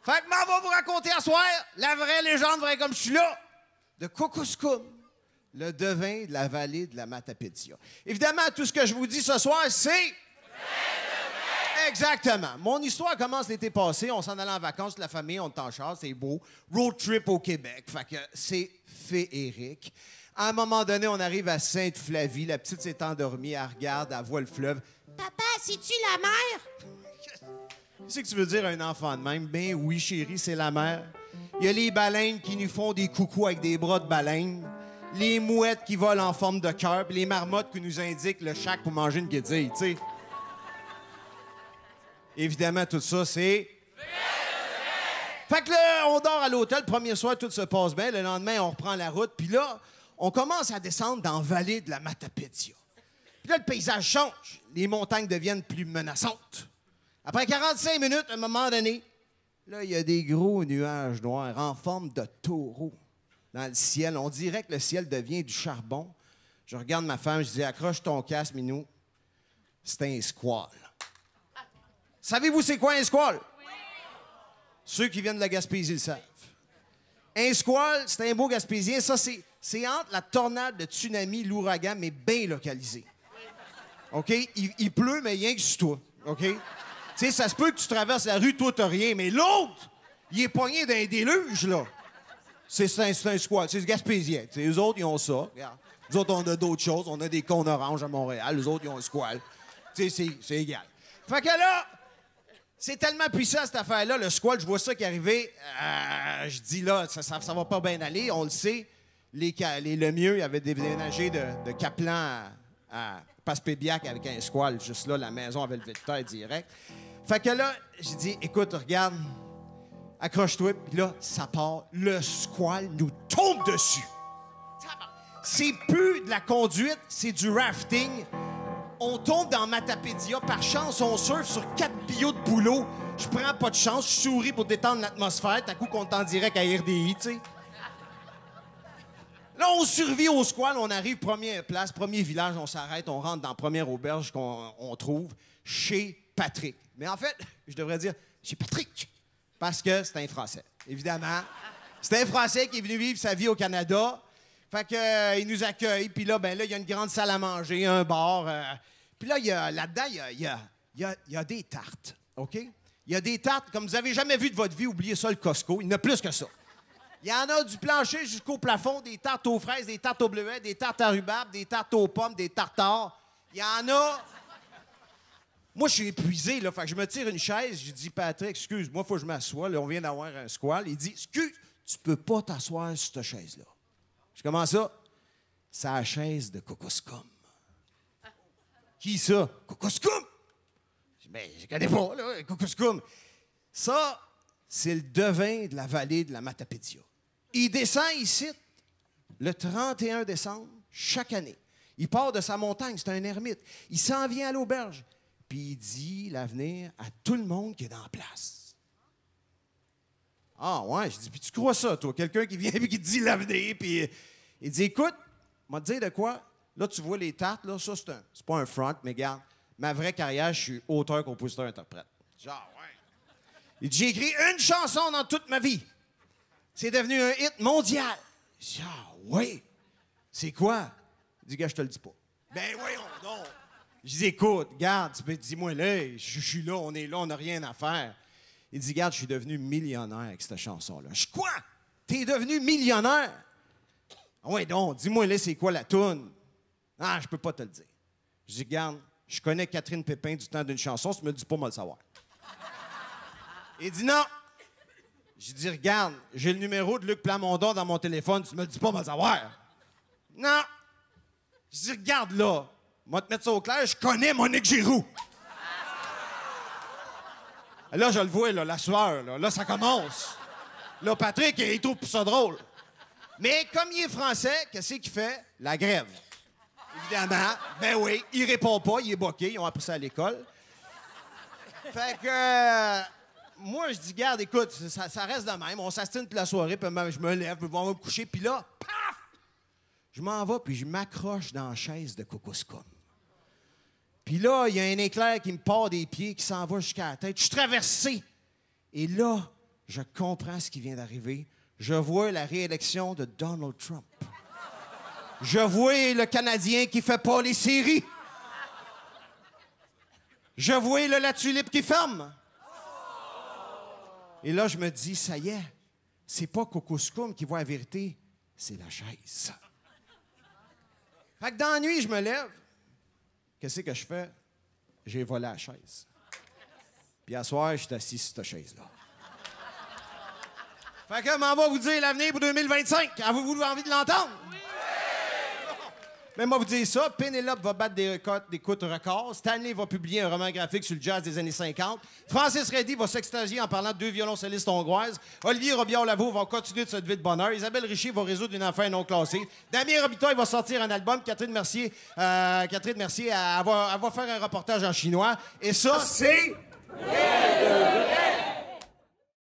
Fait que m'en va vous raconter à soir la vraie légende, vraie comme je suis là, de Kukulkan, le devin de la vallée de la Matapédia. Évidemment, tout ce que je vous dis ce soir, c'est... Exactement. Mon histoire commence l'été passé. On s'en allait en vacances, la famille, on est en char, c'est beau. Road trip au Québec. Fait que c'est féerique. À un moment donné, on arrive à Sainte-Flavie. La petite s'est endormie, elle regarde, elle voit le fleuve. Papa, c'est-tu la mer? Qu'est-ce que tu veux dire à un enfant de même? Ben oui, chérie, c'est la mer. Il y a les baleines qui nous font des coucous avec des bras de baleine. Les mouettes qui volent en forme de cœur. Puis les marmottes qui nous indiquent le chac pour manger une guédille, tu sais. Évidemment, tout ça, c'est... Fait que là, on dort à l'hôtel. Premier soir, tout se passe bien. Le lendemain, on reprend la route. Puis là, on commence à descendre dans la vallée de la Matapédia. Puis là, le paysage change. Les montagnes deviennent plus menaçantes. Après 45 minutes, à un moment donné, là, il y a des gros nuages noirs en forme de taureau dans le ciel. On dirait que le ciel devient du charbon. Je regarde ma femme, je dis « Accroche ton casque, Minou. » C'est un squal. Savez-vous c'est quoi un squal? Oui. Ceux qui viennent de la Gaspésie le savent. Un squal, c'est un beau Gaspésien. Ça, c'est entre la tornade, le tsunami, l'ouragan, mais bien localisé. OK? Il pleut, mais rien que sur toi. OK? Tu sais, ça se peut que tu traverses la rue, toi, t'as rien, mais l'autre, il est pogné d'un déluge, là. C'est un squal, c'est le Gaspésien. T'sais, eux autres, ils ont ça. Regarde. Nous autres, on a d'autres choses. On a des cônes oranges à Montréal. Les autres, ils ont un squal. Tu sais, c'est égal. Fait que là... C'est tellement puissant, cette affaire-là, le squal, je vois ça qui est arrivé. Je dis là, ça va pas bien aller, on le sait. Les Lemieux, ils avaient déménagé de Caplan à Passepébiac avec un squal. Juste là, la maison avait levé de terre direct. Fait que là, j'ai dit, écoute, regarde, accroche-toi. Puis là, ça part. Le squal nous tombe dessus. C'est plus de la conduite, c'est du rafting. On tombe dans Matapédia. Par chance, on surfe sur 4 billots de boulot. Je prends pas de chance. Je souris pour détendre l'atmosphère. T'as coup qu'on est en direct à RDI, tu sais. Là, on survit au squal. On arrive première place, premier village. On s'arrête. On rentre dans la première auberge qu'on trouve chez Patrick. Mais en fait, je devrais dire chez Patrick. Parce que c'est un Français, évidemment. C'est un Français qui est venu vivre sa vie au Canada. Fait que, il nous accueille. Puis là, ben là, il y a une grande salle à manger, un bar. Puis là, là-dedans, il y a des tartes, OK? Il y a des tartes, comme vous avez jamais vu de votre vie, oubliez ça, le Costco. Il y en a plus que ça. Il y en a du plancher jusqu'au plafond, des tartes aux fraises, des tartes aux bleuets, des tartes à rhubarbe, des tartes aux pommes, des tartares. Il y en a... Moi, je suis épuisé, là. Fait que je me tire une chaise. Je dis, Patrick, excuse-moi, faut que je m'assoie. Là, on vient d'avoir un squal. Il dit, excuse, tu peux pas t'asseoir sur cette chaise-là. Je commence ça. C'est la chaise de Kukulkan. Qui ça? Kukulkan! Ben, je connais pas, là, Kukulkan. Ça, c'est le devin de la vallée de la Matapédia. Il descend ici le 31 décembre chaque année. Il part de sa montagne, c'est un ermite. Il s'en vient à l'auberge. Puis il dit l'avenir à tout le monde qui est dans la place. Ah ouais, je dis, puis tu crois ça, toi? Quelqu'un qui vient et qui te dit l'avenir, puis il dit, écoute, moi te dire de quoi? Là, tu vois les tartes, là, ça, c'est pas un front, mais regarde, ma vraie carrière, je suis auteur, compositeur, interprète. Genre, ouais. Il dit, j'ai écrit une chanson dans toute ma vie. C'est devenu un hit mondial. Je dis, ah oui. C'est quoi? Il dit, gars, je te le dis pas. Ben voyons donc. Je dis, écoute, garde, dis-moi là, je suis là, on est là, on n'a rien à faire. Il dit, garde, je suis devenu millionnaire avec cette chanson-là. Je dis, quoi? T'es devenu millionnaire? Ah ouais, donc, dis-moi là, c'est quoi la toune? Ah, je peux pas te le dire. Je dis, garde, je connais Catherine Pépin du temps d'une chanson, tu me dis pas, moi le savoir. Il dit, non. J'ai dit, regarde, j'ai le numéro de Luc Plamondon dans mon téléphone, tu me dis pas, moi le savoir. Non. Je dis, regarde là. Moi, te mettre ça au clair, je connais Monique Giroux. Là, je le vois, là, la sueur, là, ça commence. Là, Patrick, il trouve ça drôle. Mais comme il est français, qu'est-ce qu'il fait? La grève. Évidemment. Ben oui, il répond pas, il est boqué, ils ont appris ça à l'école. Fait que... moi, je dis, garde, écoute, ça reste de même. On s'astine toute la soirée, puis je me lève, puis on va me coucher, puis là, paf! Je m'en vais, puis je m'accroche dans la chaise de Kukulkan. Puis là, il y a un éclair qui me part des pieds, qui s'en va jusqu'à la tête. Je suis traversé. Et là, je comprends ce qui vient d'arriver. Je vois la réélection de Donald Trump. Je vois le Canadien qui fait pas les séries. Je vois le La Tulipe qui ferme. Et là, je me dis, ça y est, c'est pas Cocoscoum qui voit la vérité, c'est la chaise. Fait que dans la nuit, je me lève. Qu'est-ce que je fais? J'ai volé la chaise. Puis à soir, je suis assis sur cette chaise-là. Fait que m'en va vous dire l'avenir pour 2025. Avez-vous envie de l'entendre? Oui! Mais moi, vous dire ça, Pénélope va battre des d'écoute records. Stanley va publier un roman graphique sur le jazz des années 50. Francis Reddy va s'extasier en parlant de 2 violoncellistes hongroises. Olivier Robillard-Lavaux va continuer de se lever de bonheur. Isabelle Richer va résoudre une affaire non classée. Damien Robitaille va sortir un album. Catherine Mercier, elle va faire un reportage en chinois. Et ça, c'est...